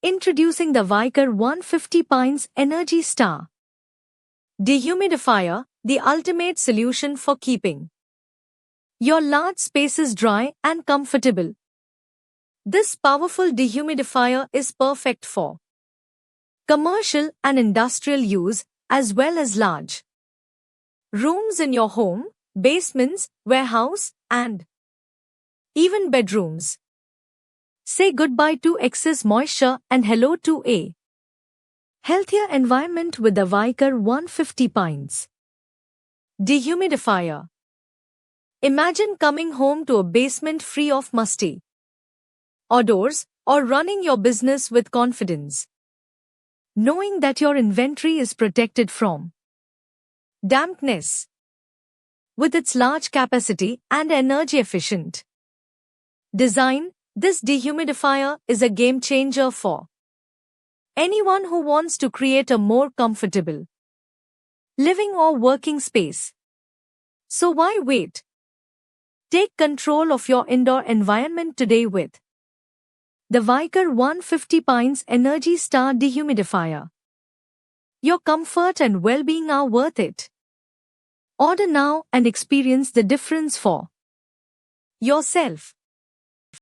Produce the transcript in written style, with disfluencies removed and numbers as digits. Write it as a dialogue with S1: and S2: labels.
S1: Introducing the Waykar 150 Pints Energy Star Dehumidifier, the ultimate solution for keeping your large spaces dry and comfortable. This powerful dehumidifier is perfect for commercial and industrial use as well as large rooms in your home, basements, warehouse, and even bedrooms. Say goodbye to excess moisture and hello to a healthier environment with the Waykar 150 Pints Dehumidifier. Imagine coming home to a basement free of musty odors or running your business with confidence, knowing that your inventory is protected from dampness. With its large capacity and energy-efficient design, this dehumidifier is a game-changer for anyone who wants to create a more comfortable living or working space. So why wait? Take control of your indoor environment today with the Waykar 150 Pints Energy Star Dehumidifier. Your comfort and well-being are worth it. Order now and experience the difference for yourself.